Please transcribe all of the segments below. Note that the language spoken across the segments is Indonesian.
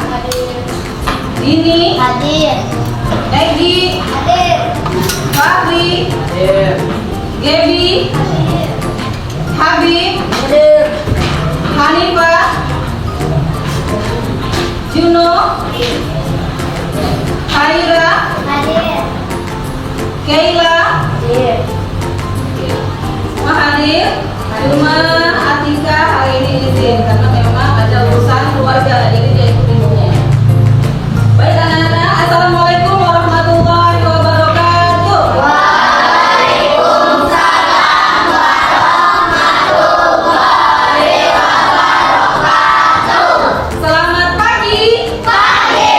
Hadir. Dini. Hadir. Egi. Hadir. Fahri. Hadir. Gebi. Hadir. Habib. Hadir. Hanifah. Juno. Haira. Hadir. Keila. Hadir. Semua hadir. Cuma Atika hari ini izin karena memang ada urusan keluarga, jadi dia ikut ibunya. Baik anak-anak, assalamualaikum warahmatullahi wabarakatuh. Waalaikumsalam warahmatullahi wabarakatuh. Selamat pagi. Pagi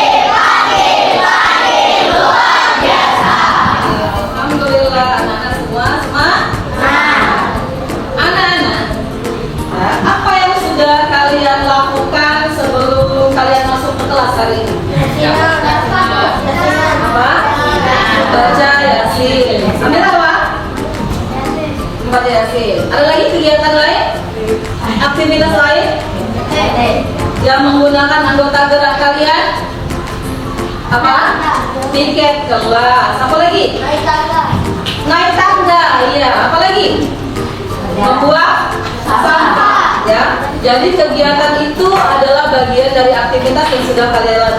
luar biasa. Alhamdulillah anak-anak semua semangat. Anak-anak, apa yang sudah kalian lakukan sebelum kalian masuk ke kelas hari ini? Apa? Baca Yasin. Sampai apa? Baca Yasin. Ada lagi kegiatan lain? Aktivitas lain yang menggunakan anggota gerak kalian? Apa? Tiket kelas. Apa lagi? Naik tangga. Iya. Apa lagi? Membuang sampah, ya. Jadi kegiatan itu adalah bagian dari aktivitas yang sudah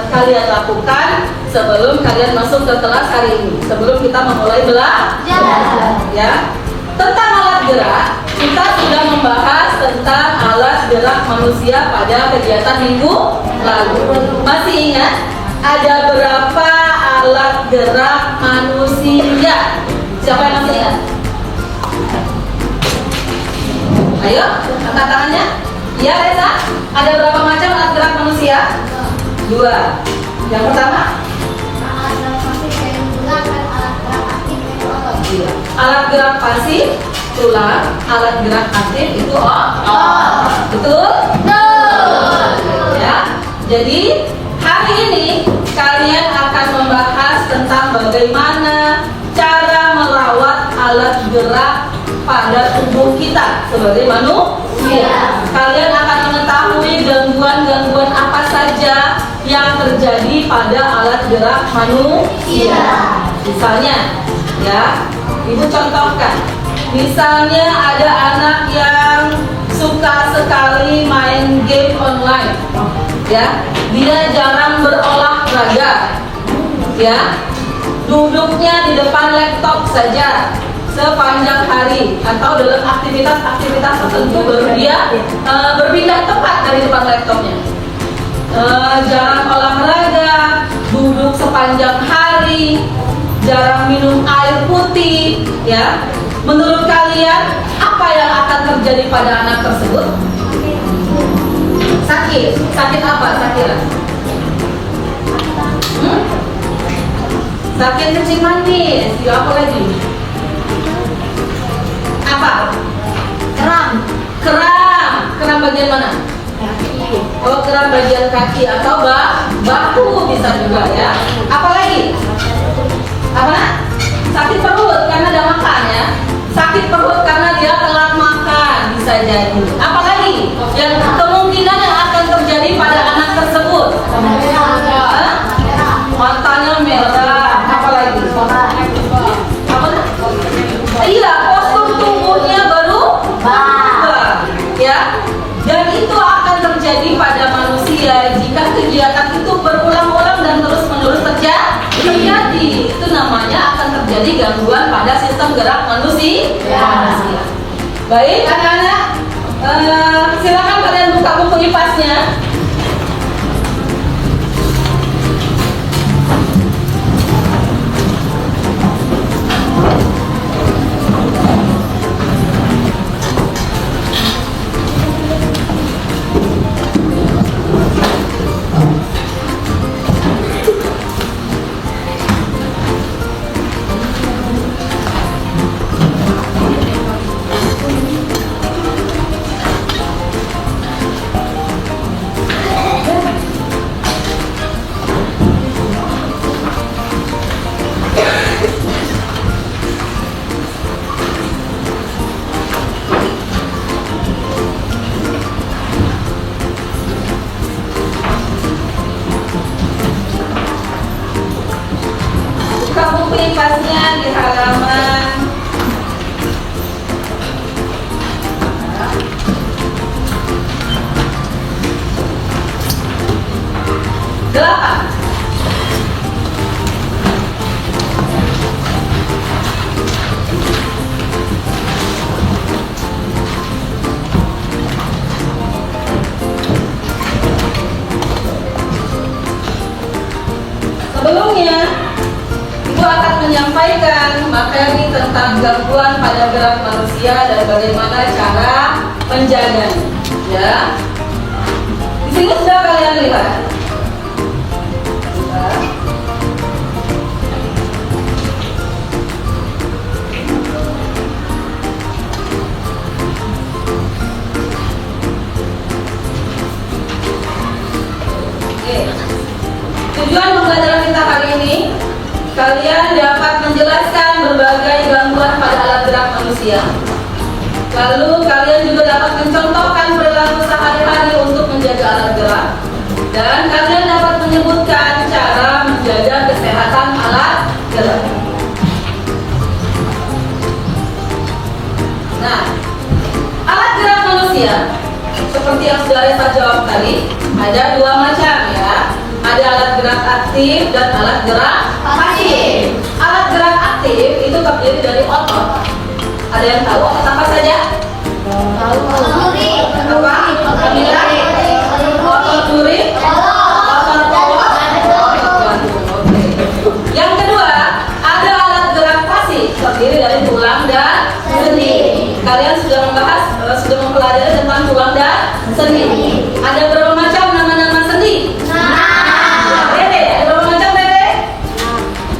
kalian lakukan sebelum kalian masuk ke kelas hari ini. Sebelum kita memulai belajar, ya. Tentang alat gerak, kita sudah membahas tentang alat gerak manusia pada kegiatan minggu lalu. Masih ingat ada berapa alat gerak manusia? Siapa yang masih ingat? Ayo, angkat tangannya. Iya, Reza. Ada berapa macam alat gerak manusia? 2. Yang pertama, alat gerak pasif, tulang. Alat gerak aktif itu betul? Ya. Jadi hari ini kalian akan membahas tentang bagaimana cara merawat alat gerak pada tubuh kita sebagai manusia. Kalian akan mengetahui gangguan-gangguan apa saja yang terjadi pada alat gerak manusia. Misalnya, ya, ibu contohkan. Misalnya ada anak yang suka sekali main game online, ya, dia jarang berolahraga, ya, duduknya di depan laptop saja sepanjang hari atau dalam aktivitas tertentu baru dia berpindah tempat dari depan laptopnya. Jarang olahraga, duduk sepanjang hari, jarang minum air putih, ya. Menurut kalian apa yang akan terjadi pada anak tersebut? Sakit apa Sakira? Sakit kencing manis, ya apa lagi? Apa? Kram bagian mana? Oh, kram bagian kaki atau bahu bisa juga, ya. Apa lagi? Apa? Sakit perut karena ada makan, ya. Sakit perut karena dia telat makan bisa jadi. Apa lagi? Yang kemungkinan yang akan terjadi pada anak tersebut? Matanya merah. Apa lagi? Apa? Iya, postur tubuhnya berubah, ya. Dan itu akan terjadi pada manusia jika kegiatan itu berulang-ulang dan terus-menerus terjadi. Itu namanya akan terjadi gangguan pada sistem gerak manusia. Baik, anak-anak, silakan kalian buka buku IPAS-nya. dibahasnya di halaman 8. Sebelumnya, Ibu akan menyampaikan materi tentang gangguan pada gerak manusia dan bagaimana cara menjaganya. Ya, di sini sudah kalian lihat. Oke. Tujuan pembelajaran kita hari ini, kalian dapat menjelaskan berbagai gangguan pada alat gerak manusia. Lalu kalian juga dapat mencontohkan perilaku sehari-hari untuk menjaga alat gerak. Dan kalian dapat menyebutkan cara menjaga kesehatan alat gerak. Nah, alat gerak manusia seperti yang sudah saya jawab tadi, ada dua macam ya. Ada alat gerak aktif dan alat gerak pasif. Alat gerak aktif itu terdiri dari otot. Ada yang tahu otot apa saja? Otot duri. Apa? Kamila? Otot duri? Otot bawah? Oke. Yang kedua, ada alat gerak pasif terdiri dari tulang dan sendi. Kalian sudah sudah mempelajari tentang tulang dan sendi. Ada berapa macam nama-nama sendi?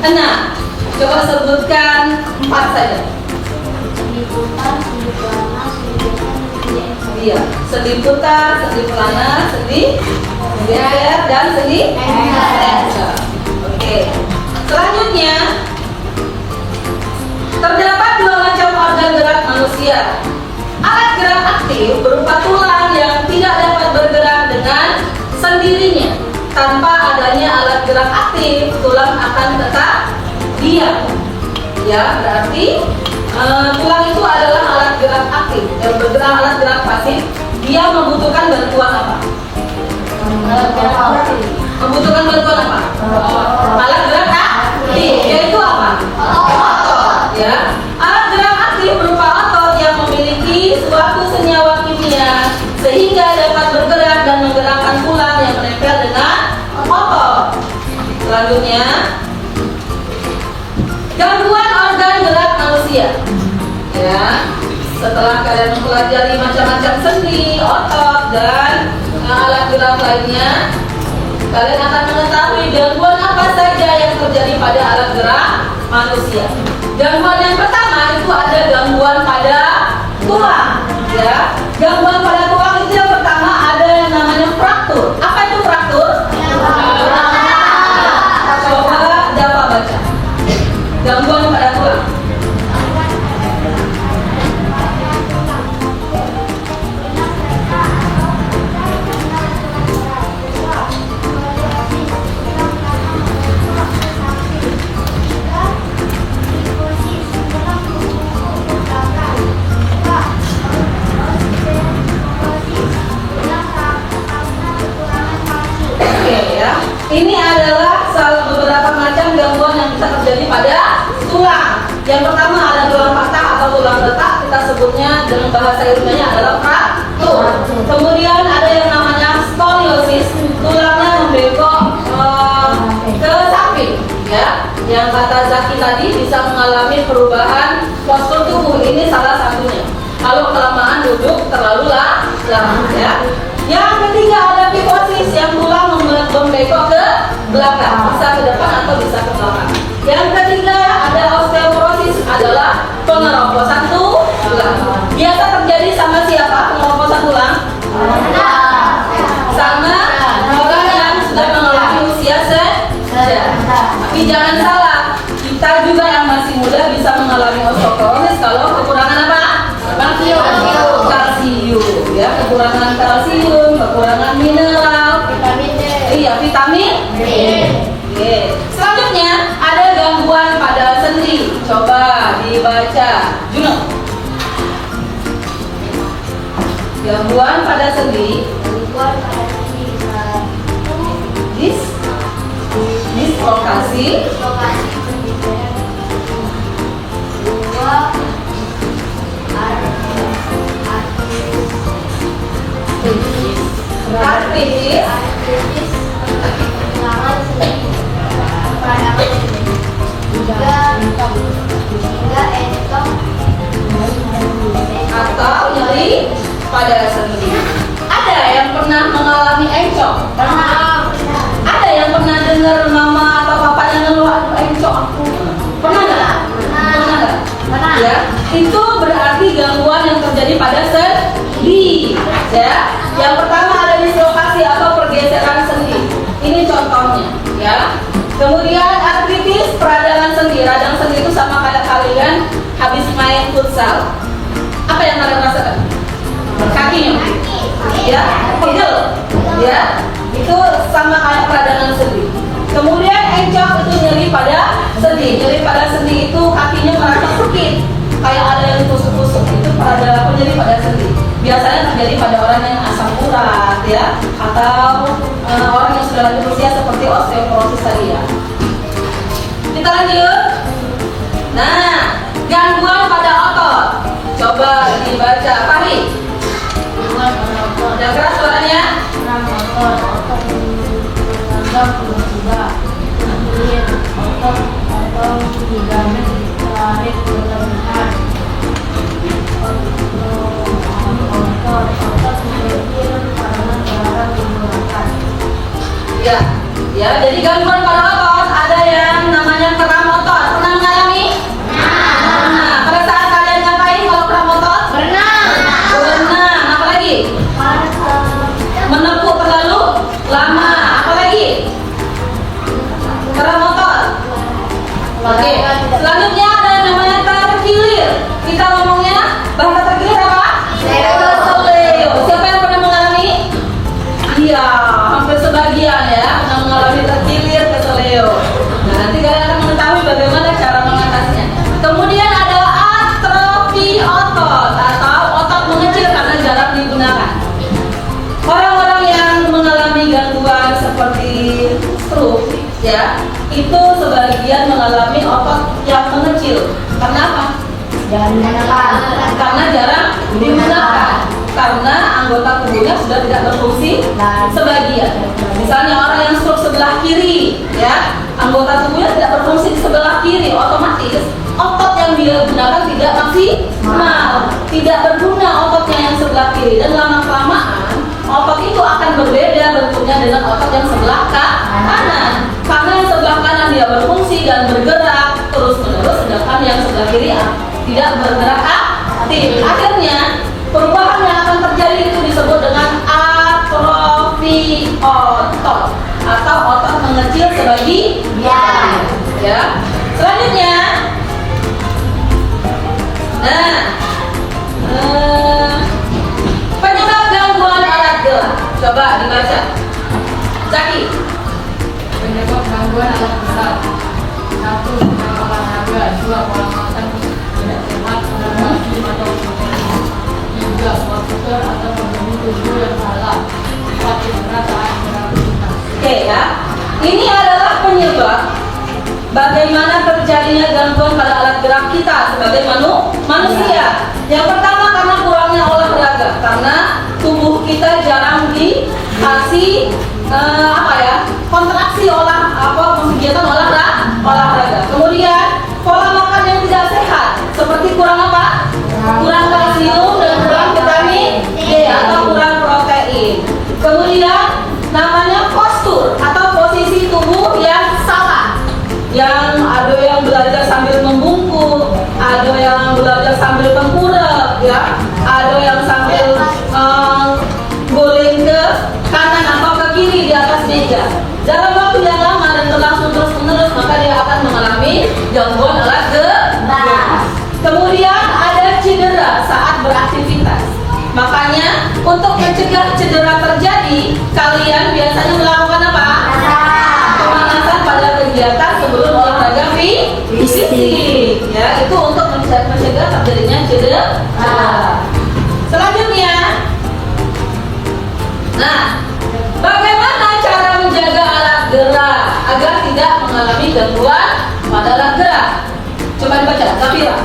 Nah, coba sebutkan 4 saja. Iya, sendi putar, sendi pelana, sendi geser, dan sendi extensor. Oke. Selanjutnya, terdapat dua macam organ gerak manusia. Alat gerak aktif berupa tulang yang tidak dapat bergerak dengan sendirinya. Tanpa adanya alat gerak aktif, tulang akan tetap diam. Ya, berarti tulang itu adalah alat gerak aktif. Dan bergerak alat gerak pasif, dia membutuhkan bantuan apa? Membutuhkan bantuan apa? Alat gerak aktif, yaitu apa? Otot. Ya, alat gerak aktif berupa otot yang memiliki suatu senyawa kimia sehingga dapat bergerak dan menggerakkan tulang yang menempel dengan otot. Selanjutnya, gangguan organ gerak manusia. Ya, setelah kalian mempelajari macam-macam sendi, otot, dan alat gerak lainnya, kalian akan mengetahui gangguan apa saja yang terjadi pada alat gerak manusia. Gangguan yang pertama itu ada gangguan pada tulang. Ya, gangguan pada tulang itu yang pertama ada yang namanya fraktur. Apa itu fraktur? Coba dapat baca. Gangguan pada tulang. Ini adalah beberapa macam gangguan yang bisa terjadi pada tulang. Yang pertama ada tulang patah atau tulang retak, kita sebutnya dengan bahasa ilmiahnya adalah fraktur. Kemudian ada yang namanya skoliosis, tulangnya membengkok ke samping. Ya, yang kata Zaki tadi bisa mengalami perubahan postur tubuh, ini salah satunya. Kalau kelamaan duduk terlalu lama, ya. Yang ketiga ada pivosis, yang tulang membengkok ke belakang, bisa ke depan atau bisa ke belakang. Yang ketiga ada osteoporosis, adalah pengeroposan tulang. Biasa terjadi sama siapa pengeroposan tulang? Sama orang yang sudah mengalami usia senja. Tapi jangan salah, kita juga yang masih muda bisa mengalami osteoporosis kalau kekurangan apa? Kalsium, ya, kekurangan kalsium, kekurangan mineral, vitamin D. Iya, vitamin D. Selanjutnya ada gangguan pada sendi. dibaca. Juno. Gangguan pada sendi. Dislokasi. Artritis. Atau nyeri pada sendi. Ada yang pernah mengalami encok? Ada yang pernah dengar mama atau papa yang ngeluh, aduh encok aku? Pernah nggak? Pernah. Ya, itu berarti gangguan yang terjadi pada sendi. Ya, yang pertama ada dislokasi atau pergeseran sendi. Ini contohnya, ya. Kemudian artritis, peradangan sendi. Radang sendi itu sama kayak kalian habis main futsal. Apa yang kalian rasakan? Kakinya, ya, pegel, ya. Itu sama kayak peradangan sendi. Kemudian encok itu nyeri pada sendi. Nyeri pada sendi itu kakinya merasa sakit, kayak ada yang tusuk-tusuk. Itu pada nyeri pada sendi. Biasanya terjadi pada orang yang asam urat, ya, atau orang yang sudah lanjut usia seperti osteoporosis tadi, ya. Kita lanjut. Nah, gangguan pada otot. Coba dibaca, Fahri. Udah keras suaranya? Ya, ya. Jadi gangguan pada otot ada yang namanya kram otot. Pernah mengalami? Nah, pada saat kalian ngapain kalau kram otot? Berenang. Apa lagi? Menepuk terlalu lama. Apa lagi? Kram otot. Oke. Selanjutnya ada yang namanya terkilir. Kita ngomongnya bahasa terkilir apa? Keseleo. Siapa yang pernah mengalami? Iya, hampir sebagian ya pernah mengalami terkilir keseleo. Nah, nanti kalian akan mengetahui bagaimana cara mengatasinya. Kemudian ada atrofi otot atau otot mengecil karena jarang digunakan. Orang-orang yang mengalami gangguan seperti stroke, ya, itu sebagian mengalami otot yang mengecil. Kenapa? Karena jarang digunakan. Karena anggota tubuhnya sudah tidak berfungsi sebagian. Misalnya orang yang stroke sebelah kiri, ya, anggota tubuhnya tidak berfungsi di sebelah kiri, otomatis otot yang dia gunakan tidak maksimal, tidak berguna ototnya yang sebelah kiri, dan lama-kelamaan otot itu akan berbeda bentuknya dengan otot yang sebelah kanan. Karena yang sebelah kanan dia berfungsi dan bergerak terus-menerus, sedangkan yang sebelah kiri tidak bergerak aktif. Akhirnya perubahan yang akan terjadi itu disebut dengan atrofi otot atau otot mengecil sebagian. Ya. Selanjutnya, nah, penyebab gangguan alat gerak. Coba dibaca. Zaki. Penyebab gangguan alat gerak. 1. Olahraga. 2. Pola makan tidak sehat, olahraga atau sebagainya. 3. Postur atau posisi tubuh yang salah. 4. Cedera saat beraktivitas. Oke, ya. Ini adalah penyebab bagaimana terjadinya gangguan pada alat gerak kita sebagai manusia. Yang pertama karena kurangnya olahraga, karena tubuh kita jarang dikasih kontraksi kegiatan olahraga. Kemudian pola makan yang tidak sehat, seperti kurang apa? Kurang kalsium dan kurang vitamin D atau kurang protein. Kemudian namanya postur atau posisi tubuh yang salah. Yang ada yang belajar sambil membungkuk, ada yang belajar sambil tengkurap, ya, ada yang sambil guling ke kanan atau ke kiri di atas meja. Dalam waktu yang lama dan berlangsung terus-menerus, maka dia akan mengalami gangguan alat gerak. Kemudian ada cedera saat beraktivitas. Makanya untuk mencegah cedera terjadi, kalian biasanya melakukan apa? Pemanasan pada kegiatan sebelum olahraga fisik. Ya, itu untuk gangguan adalah gerak. Coba dibaca, Zafira.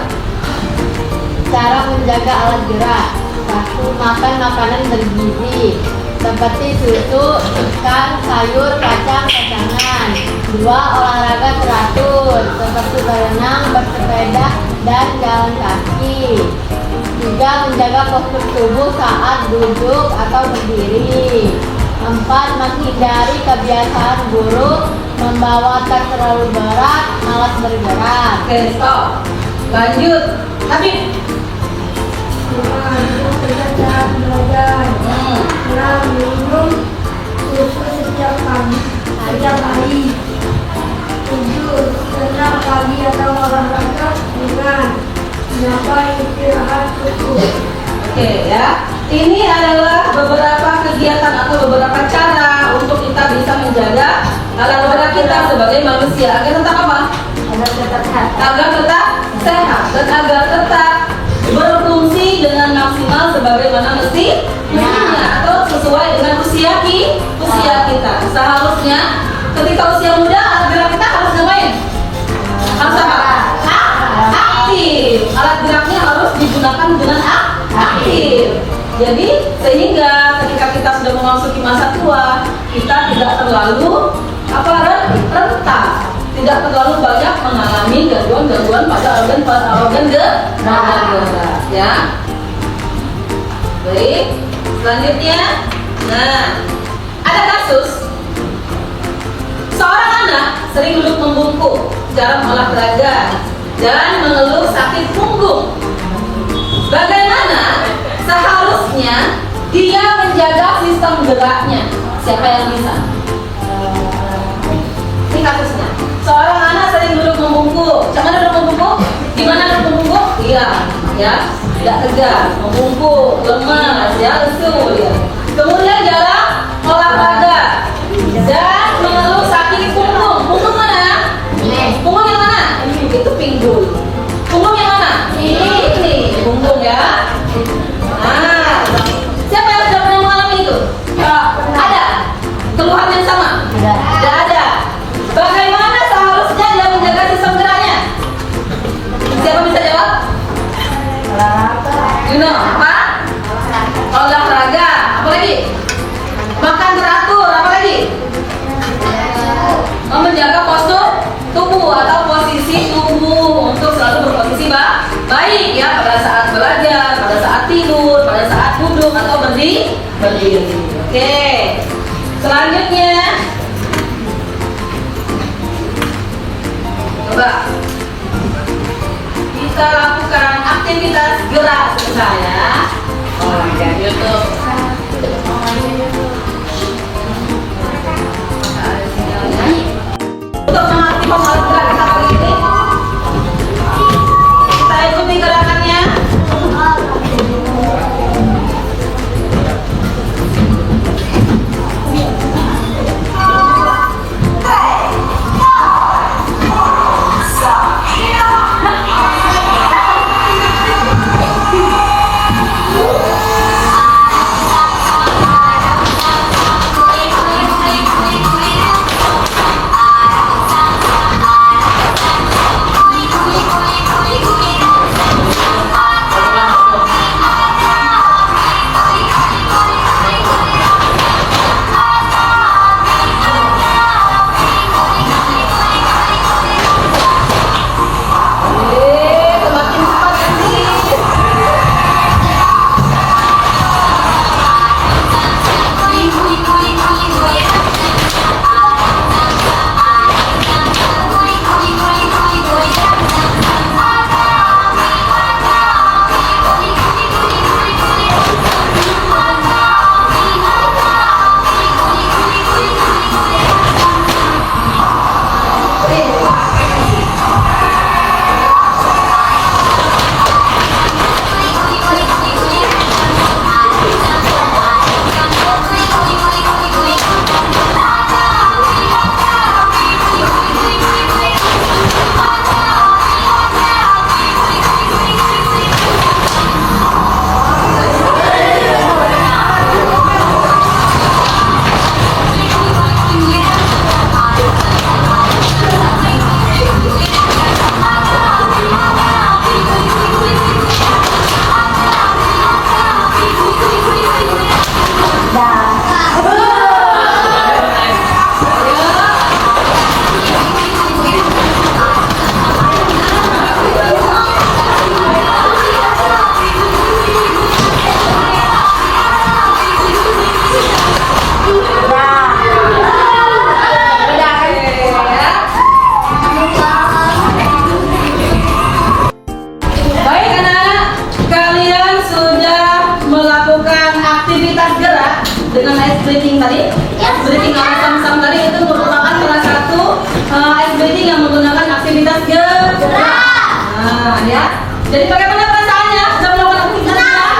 Cara menjaga alat gerak. 1. Makan makanan bergizi seperti susu, ikan, sayur, kacang-kacangan. 2. Olahraga teratur seperti berenang, bersepeda, dan jalan kaki. 3. Menjaga postur tubuh saat duduk atau berdiri. 4. Menghindari kebiasaan buruk, membawa tas terlalu berat, malas bergerak. Oke, stop. Lanjut, Habib. Cara belajar, cara minum susu setiap hari. 7. Senam pagi atau olahraga dengan 8. Istirahat cukup. Oke ya, ini adalah beberapa kegiatan atau beberapa cara untuk kita bisa menjaga alat gerak kita sebagai manusia agar tetap apa? Agar tetap sehat dan agar tetap berfungsi dengan maksimal sebagaimana mestinya atau sesuai dengan usia kita. Seharusnya ketika usia muda alat gerak kita harus ngapain? Harus apa? Aktif. Alat geraknya harus digunakan dengan aktif. Jadi sehingga ketika kita sudah memasuki masa tua, kita tidak terlalu rentan, tidak terlalu banyak mengalami gangguan pada organ gerak ya. Baik, selanjutnya, nah ada kasus seorang anak sering duduk membungkuk dalam olahraga dan mengeluh sakit punggung. Bagaimana seharusnya dia menjaga sistem geraknya? Siapa yang bisa? Ini kasusnya. Seorang anak sering duduk membungkuk. Cara duduk membungkuk? Gimana duduk membungkuk? Iya, ya, tidak tegar, membungkuk, lemas, ya, lesu, ya. Kemudian jarang olahraga dan mengeluh sakit punggung. Punggung mana? Punggung yang mana? Itu pinggul. Punggung yang mana? Ini punggung ya. Nah, siapa yang sudah pernah mengalami itu? Ada keluhan yang sama? Tidak ada. Bagaimana seharusnya dia menjaga sistem geraknya? Siapa bisa jawab? Apa? Olahraga. Apa lagi? Makan teratur. Apa lagi? Menjaga postur tubuh atau posisi tubuh untuk selalu berposisi baik ya pada saat belajar, pada saat tidur, pada saat duduk atau berdiri. Oke. Selanjutnya, coba kita lakukan aktivitas gerak saya. Oh ya, YouTube. Untuk mengaktifkan alat gerak kita kali ini, kita ikuti gerakannya. ice breathing tadi? Ice breathing atau sam-sam tadi itu merupakan salah satu ice breathing yang menggunakan aktivitas gerak. Nah, ya. Jadi bagaimana perasaannya? Sudah melakukan aktivitas gerak?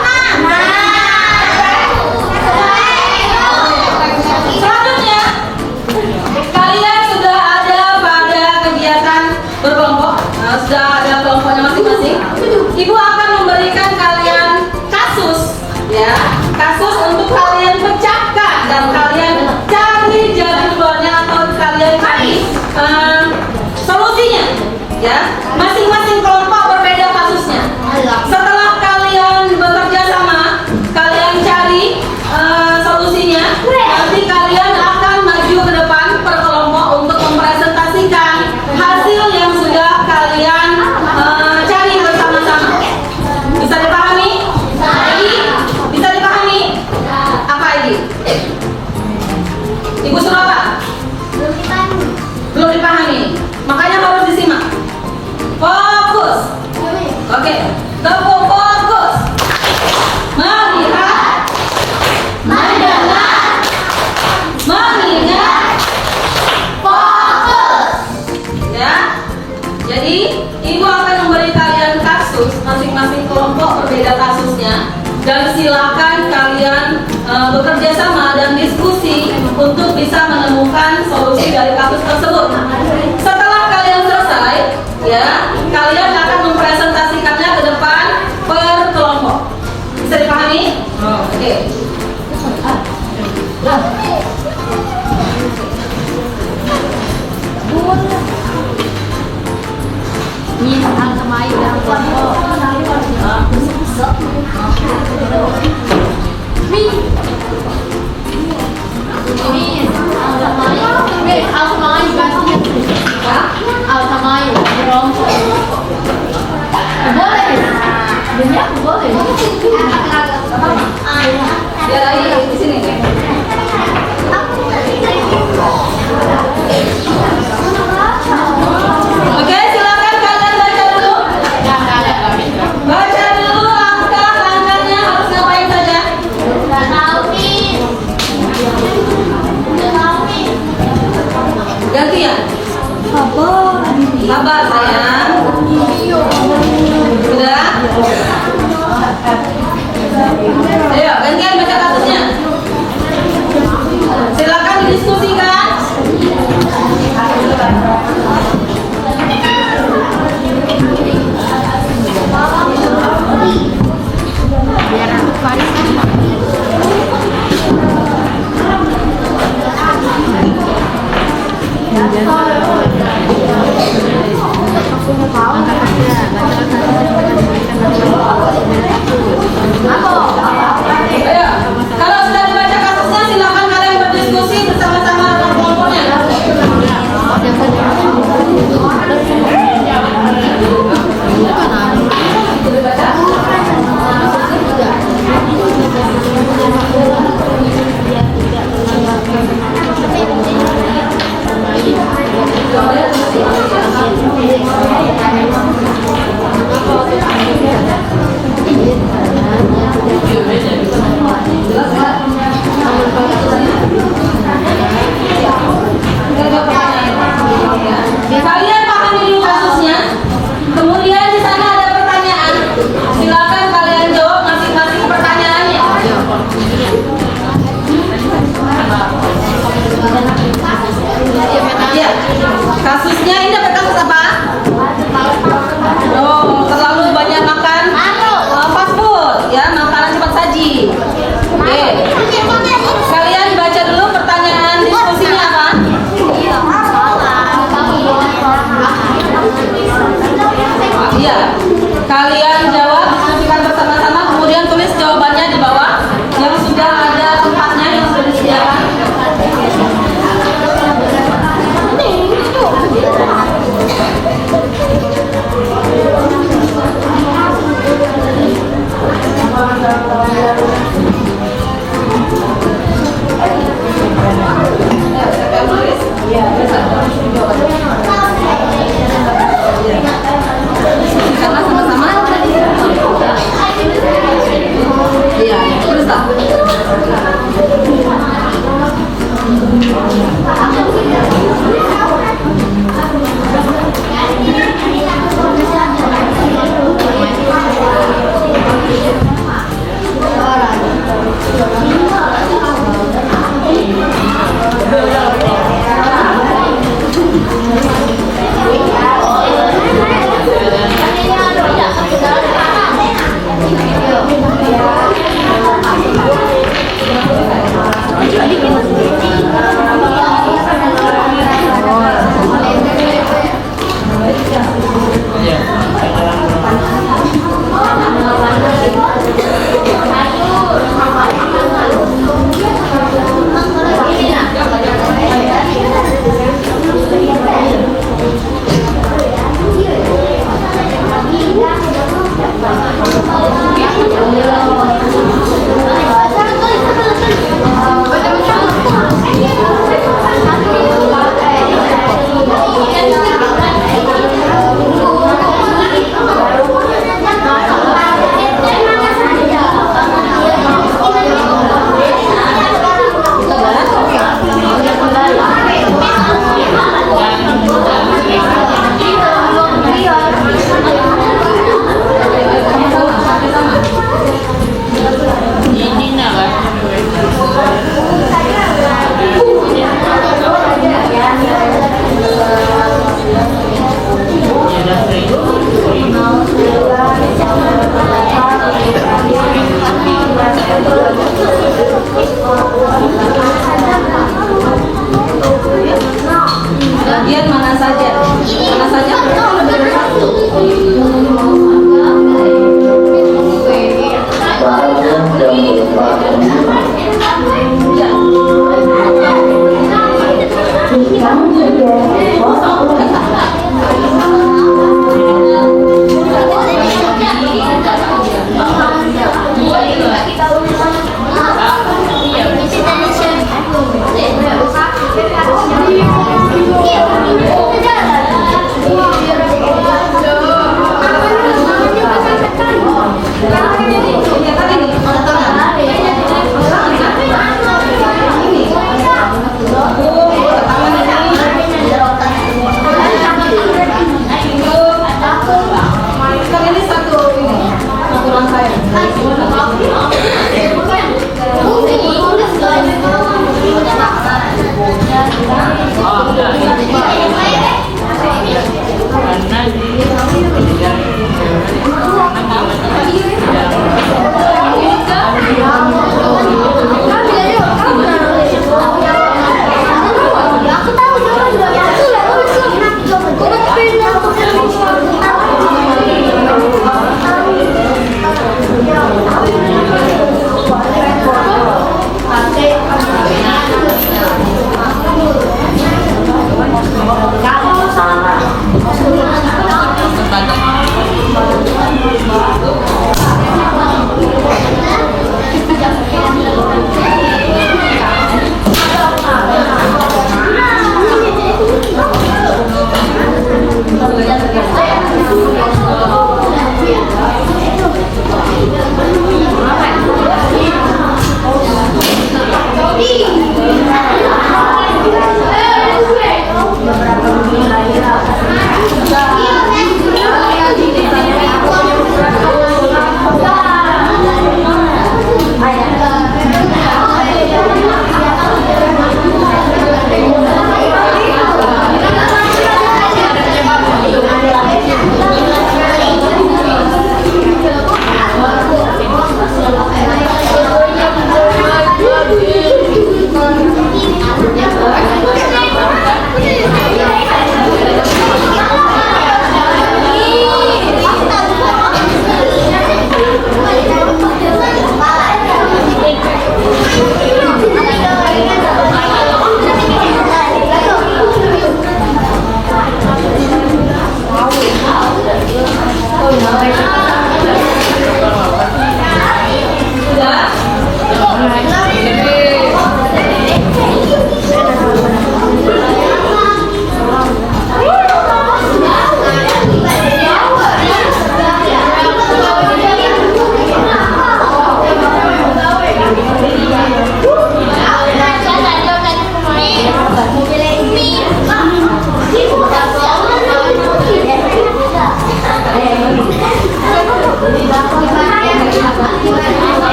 Selanjutnya, kalian sudah ada pada kegiatan berkelompok. Nah, sudah ada kelompoknya masing-masing. Ibu akan memberikan kalian kasus, ya, kasus untuk kalian pecahkan dan kalian cari jalan keluarnya atau kalian cari solusinya, ya. Masing-masing kelompok berbeda kasusnya. Setelah kalian bekerja sama, kalian cari solusinya. Nanti kalian akan maju ke depan per kelompok untuk mempresentasikan hasil yang sudah kalian cari bersama-sama. Bisa dipahami? Bisa dipahami? Apa ini? Ibu suruh apa? Belum dipahami. Makanya harus disimak. Fokus. Oke. Tepuk fokus. Melihat, mendengar, mengingat, fokus. Ya. Jadi, ibu akan memberi kalian kasus, masing-masing kelompok berbeda kasusnya, dan silakan kalian bekerja sama dan diskusi untuk bisa menemukan solusi dari kasus tersebut. Setelah kalian selesai, ya, kalian akan mempresentasikannya ke depan per kelompok. Bisa dipahami? Oke. Ini tentang kemayu dalam kelompok. Ini al kemayu gantinya. Al kemayu kelompok. Boleh? Dunia boleh. Dia lagi di sini. Oke, silakan kalian baca dulu. Baca dulu langkah-langkahnya harus ngapain saja. Gantian. Sabar sayang. Sudah? Ayo, gantian baca kasusnya. Silakan didiskusikan. Biar aku Faris Ayo, kalau sudah dibaca kasusnya, silakan kalian berdiskusi bersama-sama dengan kelompoknya. Kalian pahami dulu kasusnya. Kemudian di sana ada pertanyaan. Silakan kalian jawab masing-masing pertanyaannya. Ya, kasusnya ini dapat kasus apa? Oh, terlalu banyak makan fast food, ya, makanan cepat saji. Oke. Kalian baca dulu pertanyaan diskusinya apa? Iya. Kalian jawab, diskusikan bersama-sama, kemudian tulis jawabannya di bawah yang sudah ada tempatnya yang sudah disediakan. bagian mana saja? Mana saja? Lebih dari satu.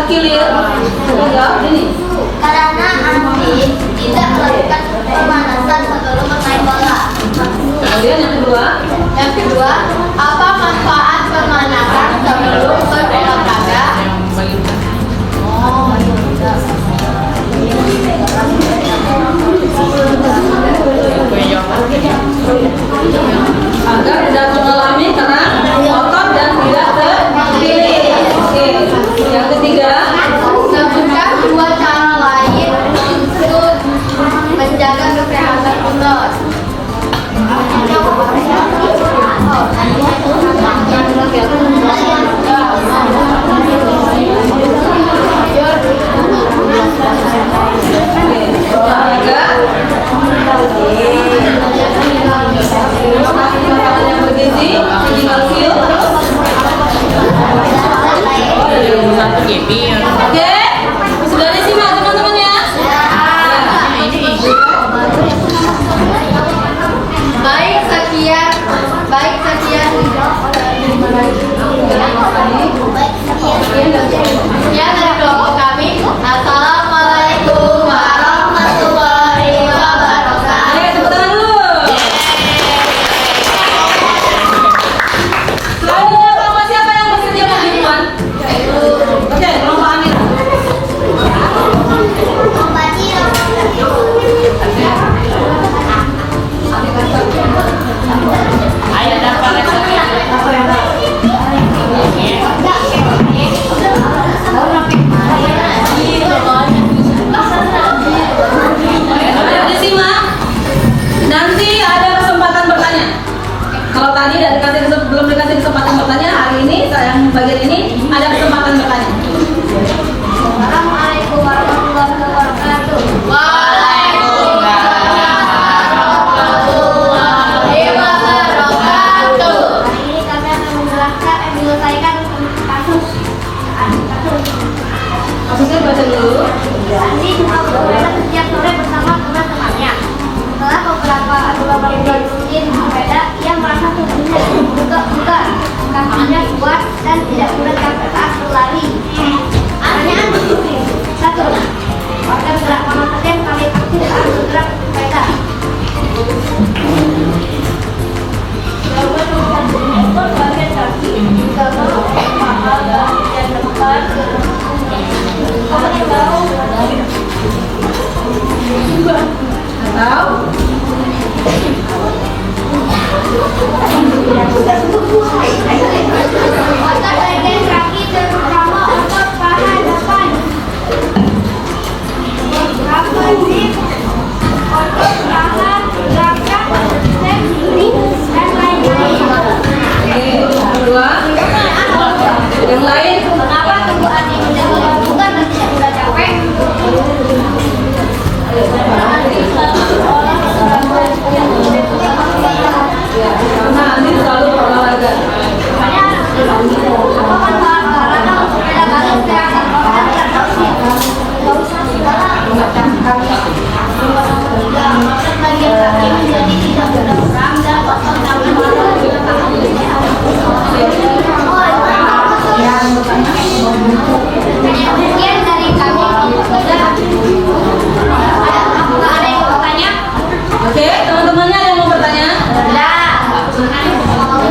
kilir. Enggak, ini. Karena Andi tidak melakukan pemanasan sebelum bermain bola. Kemudian yang kedua, Apa manfaat pemanasan sebelum berolahraga? agar tidak mengalami kerak, otot dan tidak terpilih. Oke. Yang ketiga, Sebutkan dua cara lain untuk menjaga kesehatan otot. olahraga, makanan yang bergizi, tinggi kalsium. Oke, sudah disimak teman-teman ya. Baik sekian. Sekian dari kelompok kami. Assalamualaikum warahmatullahi wabarakatuh. Ayo tepuk tangan dulu. Selanjutnya kelompok siapa yang bersedia menghidupan? Oke, kelompok Amin. Ayo dapat Ayo disimak. Nanti ada kesempatan bertanya. Kalau tadi belum dikasih kesempatan bertanya, hari ini yang bagian ini ada kesempatan bertanya. Assalamualaikum warahmatullahi wabarakatuh. Hari ini kami akan menyelesaikan kasus. Maksudnya baca dulu. Andi bersepeda setiap sore bersama teman-temannya. Setelah beberapa bulan rutin bersepeda, ia merasa tubuhnya bugar, kakinya kuat dan tidak mudah capek saat berlari. Pertanyaan satu, organ gerak mana saja yang paling aktif saat bergerak bersepeda? Jawaban ekor bagian kaki, gagal, paha, bagian depan, Atau otot bagian kaki terutama otot paha depan. Apa sih? Otot paha, belakang, sendiri, dan lain-lain. yang kedua, yang lain. Mengapa tubuh Andi mudah bugar dan tidak mudah capek? Ya, karena Andi selalu berolahraga. Apa manfaat olahraga untuk menjaga kesehatan otot dan kaki? Otot bagian kaki menjadi tidak mudah kram dan otot tangan juga akan lebih sehat. Sekian dari kami. Apakah ada yang mau bertanya? Oke, teman-temannya yang mau bertanya?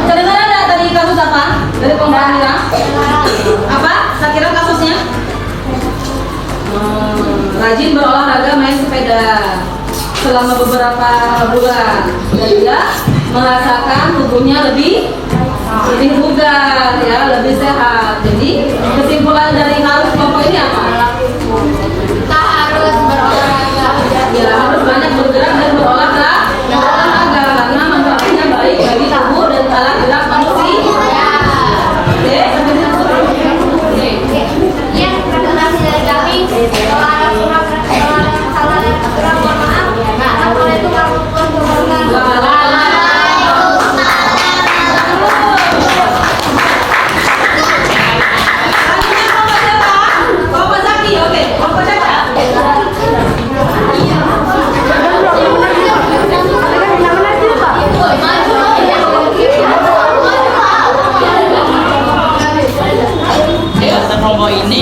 Kedengaran nggak tadi kasus apa dari kelompok Amira? Apa? Saya kira kasusnya rajin berolahraga main sepeda selama beberapa bulan dan dia merasakan tubuhnya lebih bugar ya, lebih sehat. Jadi kesimpulan dari harus kelompok ini apa? Kita harus berolahraga. Ya harus banyak bergerak dan berolahraga karena manfaatnya baik bagi tubuh dan cara gerak manusia. Oke, sampai sini. Sekian presentasi dari kami. Kalau ada kurang salah dan kurang mohon maaf. Assalamualaikum warahmatullahi wabarakatuh. Romo ini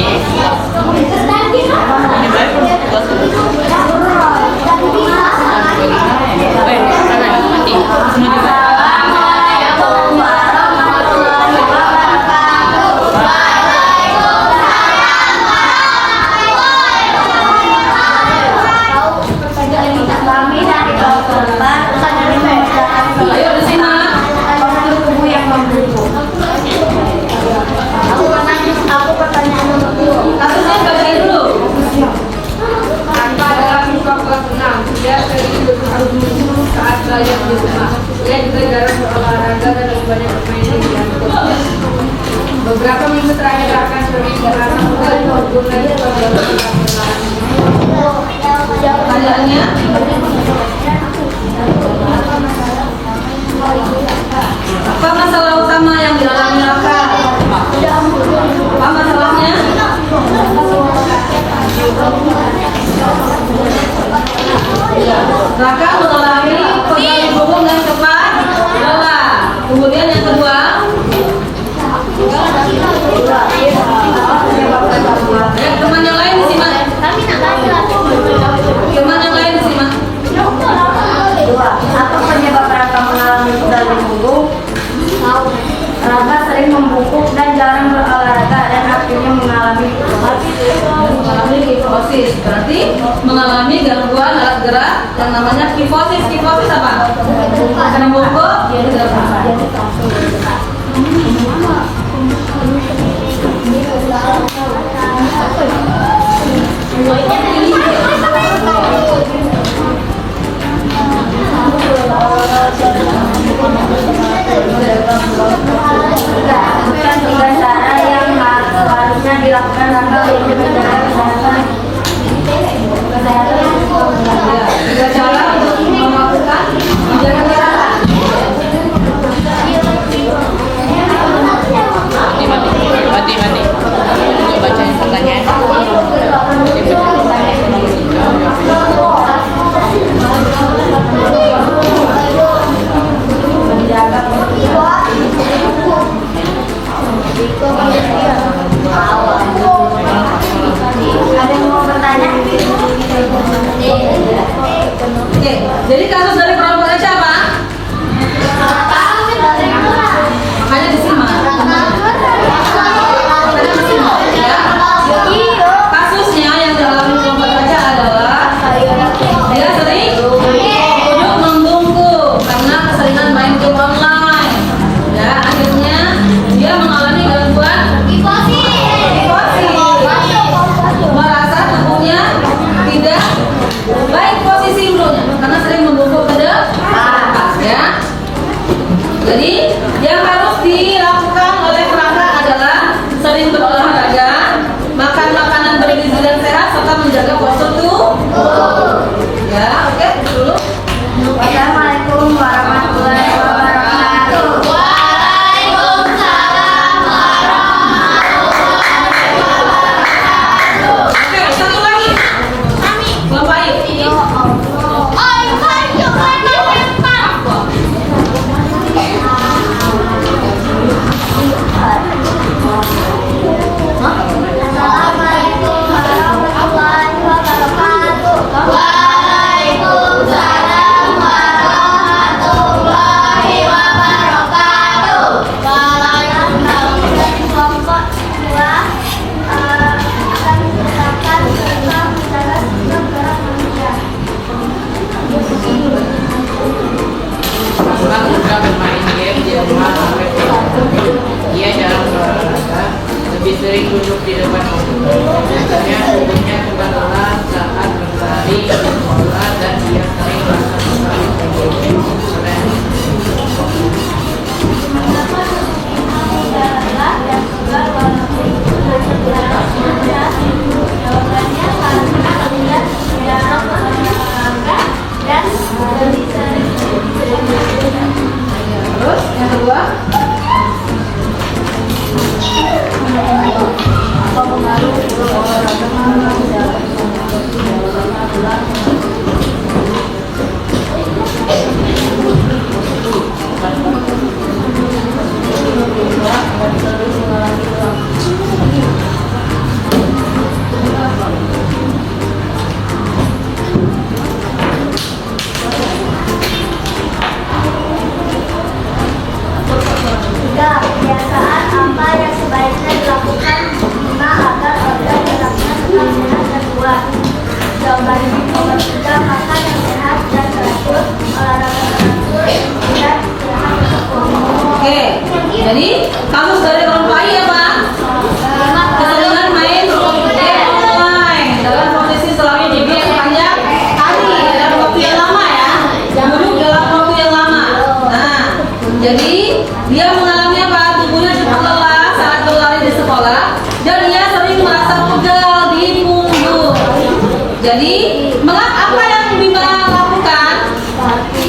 Ayo disimak. Kasusnya bacain dulu. tanpa dalam siswa kelas 6 dia sering harus menunggu saat belajar di rumah. Dia juga jarang berolahraga dan lebih banyak bermain di luar. Beberapa minggu terakhir akan sering merasa mudah maupun lagi Pertanyaannya, apa masalah utama yang dialami Raka? Apa masalahnya? Raka mengalami pegal punggung dan cepat lelah. Kemudian yang kedua, teman yang lain disimak. Teman yang lain disimak. Apa penyebab Raka mengalami pegal di punggung? Raka sering membungkuk dan jarang berolahraga dan akhirnya mengalami Kifosis, berarti mengalami gangguan alat gerak yang namanya kifosis. Kifosis apa? Membungkuk, dia tidak bisa. bukan tiga cara yang harusnya dilakukan Raka untuk menjaga kesehatan. Tiga cara untuk melakukan menjaga kesehatan. mati. Coba bacain pertanyaan. Ada yang mau bertanya? Oke, jadi kasus dari kelompoknya siapa? Makanya disimak. Ya. Kasusnya yang dialami kelompok Raja adalah dia sering duduk membungkuk karena keseringan main game online. Ya, akhirnya dia mengalami gangguan kifosis. Merasa tubuhnya tidak baik posisi dulunya karena sering membungkuk ke depan. Ya. Jadi yang harus dilakukan oleh Raka adalah sering berolahraga, makan makanan bergizi dan sehat, serta menjaga postur tubuh. Ya, oke, dulu. Wassalamualaikum warahmatullahi wabarakatuh. Oke, satu lagi. Kelompok Ayu. Assalamualaikum warahmatullahi wabarakatuh. Waalaikumsalam warahmatullahi wabarakatuh. Dari kelompok 2 akan menjelaskan tentang cara gerak manusia. Pulang suka bermain game di rumah sampai pulang. Ia jarang berolahraga, lebih sering duduk di depan komputer. Biasanya tubuhnya suka lelah saat berlari, berbola, dan ia sering merasa sekali tergolong stres. Jawabannya karena tidak jarang berolahraga dan lebih sering. Terus yang kedua. Jadi kasus dari orang bayi apa? Keseringan main game online dalam kondisi selalu duduk sepanjang hari dalam waktu yang lama ya, duduk dalam waktu yang lama. Nah, jadi dia mengalami apa? Tubuhnya cepat lelah saat berlari di sekolah dan dia sering merasa pegal di punggung. Jadi apa yang Bima lakukan?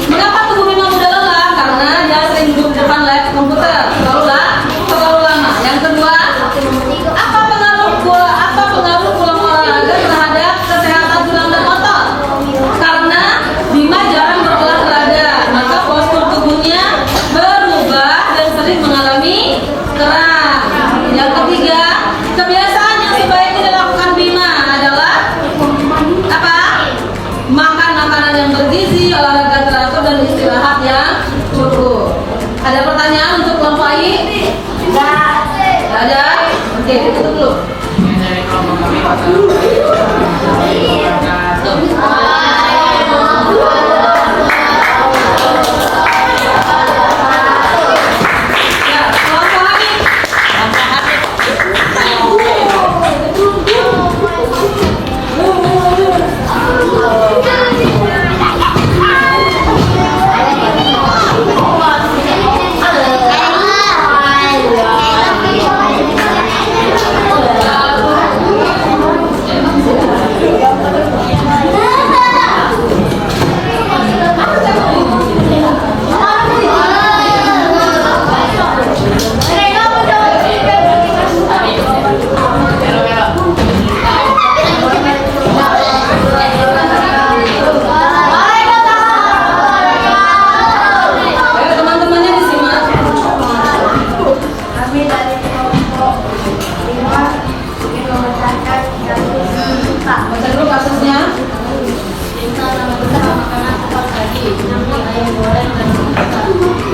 Mengapa tubuh Bima mudah lelah? Karena dia sering duduk di depan laptop komputer terlalu lama. Yang kedua, apa pengaruh pulang olahraga terhadap kesehatan tulang dan otot? Karena Bima jarang berolahraga, maka postur tubuhnya berubah dan sering mengalami kram. Yang ketiga, kebiasaan yang sebaiknya dilakukan Bima adalah apa? Makan makanan yang bergizi, olahraga teratur dan istirahat yang cukup. Ada pertanyaan untuk kelompok I? Tidak ada? Oke, kita tutup dulu. Dari kelompok kami Ya, kelompok lagi. Ayo teman-temannya disimak. Kami dari kelompok 5 ingin memecahkan kasus tak Baca dulu kasusnya. Cinta dalam beberapa makanan cepat saji, seperti ayam goreng dan pizza.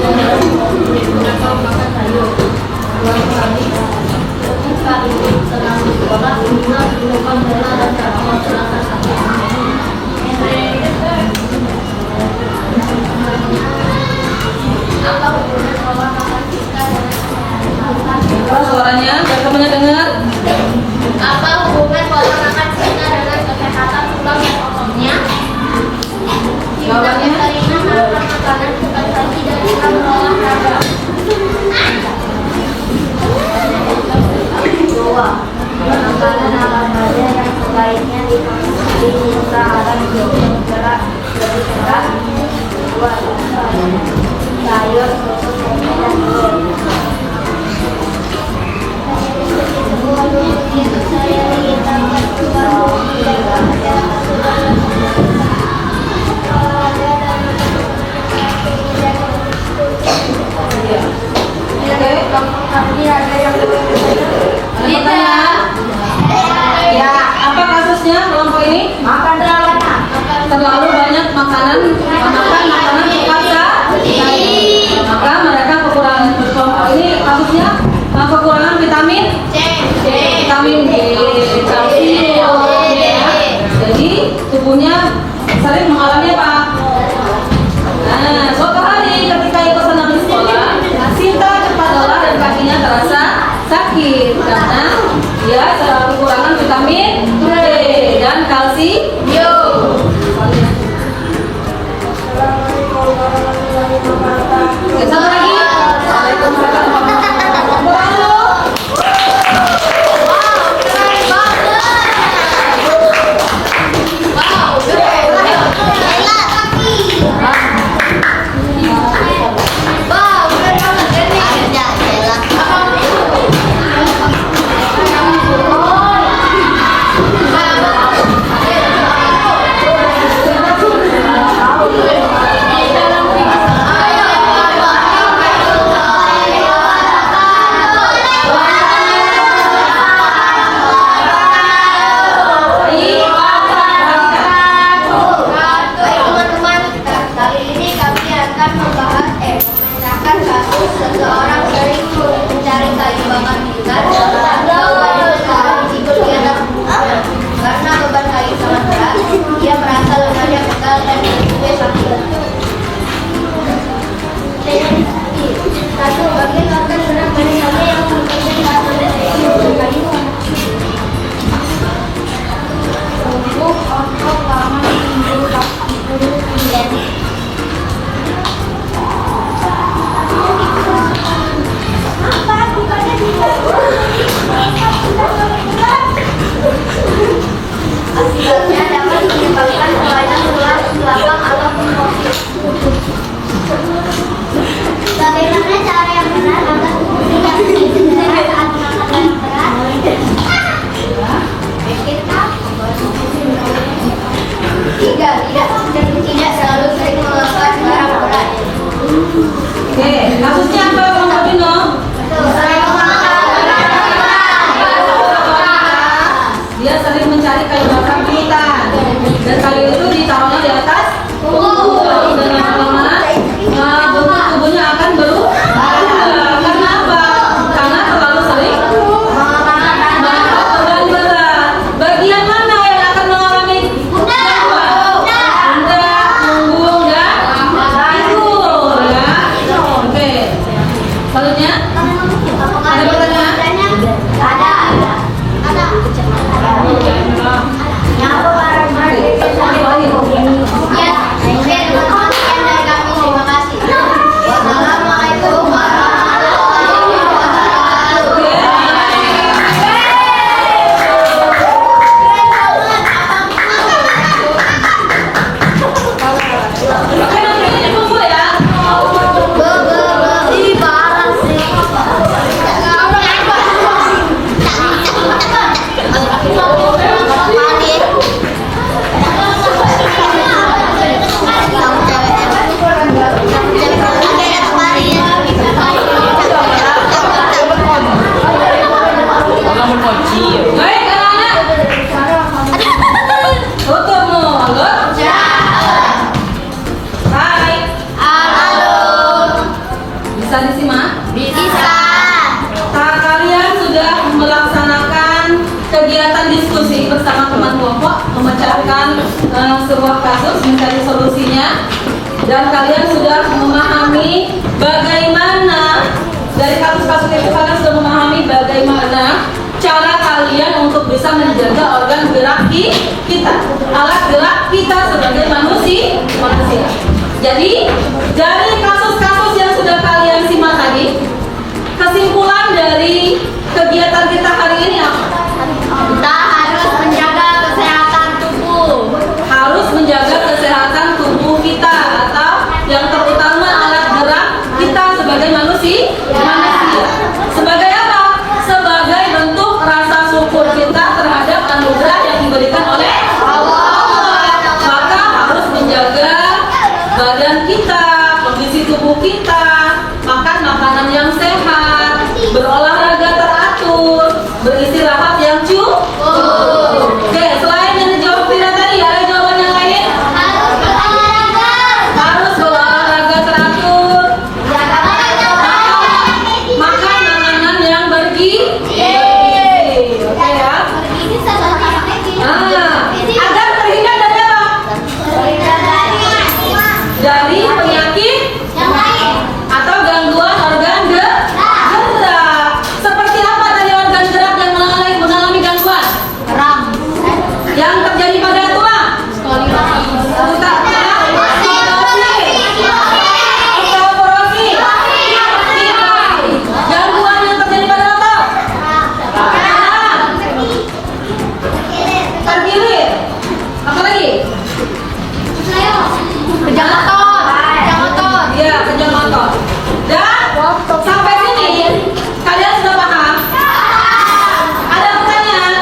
Dan dalam beberapa makan sayur. Dua kali, ketika ibu sedang di sekolah, Bima menemukan Bella dan Carol terasa sakit. Apa hubungan pola makan kita dengan kesehatan? Kalau suaranya, biar temannya dengar. Apa hubungan pola makan kita dengan kesehatan tulang dan ototnya? Jawabannya? Sering makan makanan cepat saji dan kurang berolahraga. dua. Makanan olahraga yang sebaiknya dikonsumsi usahakan bergerak lebih cepat. 2. Sayur, susu, dan telur. Ada pertanyaan? Ya, apa kasusnya kelompok ini? Makan Terlalu banyak makan makanan cepat saji. Maka mereka kekurangan kelompok ini kasusnya kekurangan vitamin vitamin D, kalsium. Jadi tubuhnya sering mengalami apa? Nah, suatu hari ketika ikut senam di sekolah, Sinta cepat lelah dan kakinya terasa sakit karena dia kekurangan vitamin D dan kalsium. Oke, satu lagi. Waalaikumsalam warahmatullahi wabarakatuh. bersama teman kelompok memecahkan sebuah kasus, mencari solusinya. Dan kalian sudah memahami bagaimana dari kasus-kasus itu, kalian sudah memahami bagaimana cara kalian untuk bisa menjaga organ gerak kita, alat gerak kita sebagai manusia. Jadi dari kasus-kasus yang sudah kalian simak tadi, kesimpulan dari kegiatan kita hari ini apa? Kita harus menjaga kesehatan tubuh. Harus menjaga kesehatan tubuh kita, atau yang terutama alat gerak kita sebagai manusia. Sebagai apa? Sebagai bentuk rasa syukur kita terhadap anugerah yang diberikan oleh Allah. Maka harus menjaga badan kita, kondisi tubuh kita, makan makanan yang sehat, berolahraga teratur, beristirahat yang cukup. Oke, selain yang dijawab Vira tadi, ada jawaban yang lain? Harus berolahraga teratur, makan makanan yang bergizi. Oke ya. Agar terhindar dari apa? Dari penyakit atau gangguan organ gerak. Seperti apa tadi organ gerak yang mengalami gangguan? Yang terjadi pada tulang? Osteoporosis. Gangguan yang terjadi pada otot? Tergilir. Apa lagi? Kejang otot. Iya, kejang otot. Dan sampai sini kalian sudah paham? Ada pertanyaan?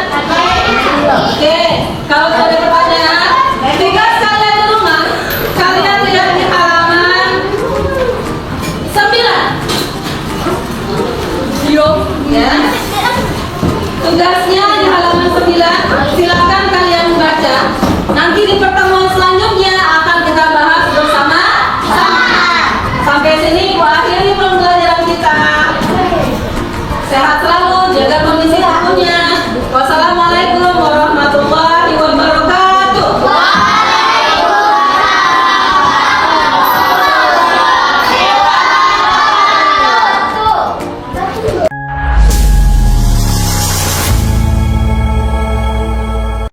Oke, kalau tidak ada pertanyaan, tugas kalian di rumah, kalian lihat di halaman 9. Ya. Tugasnya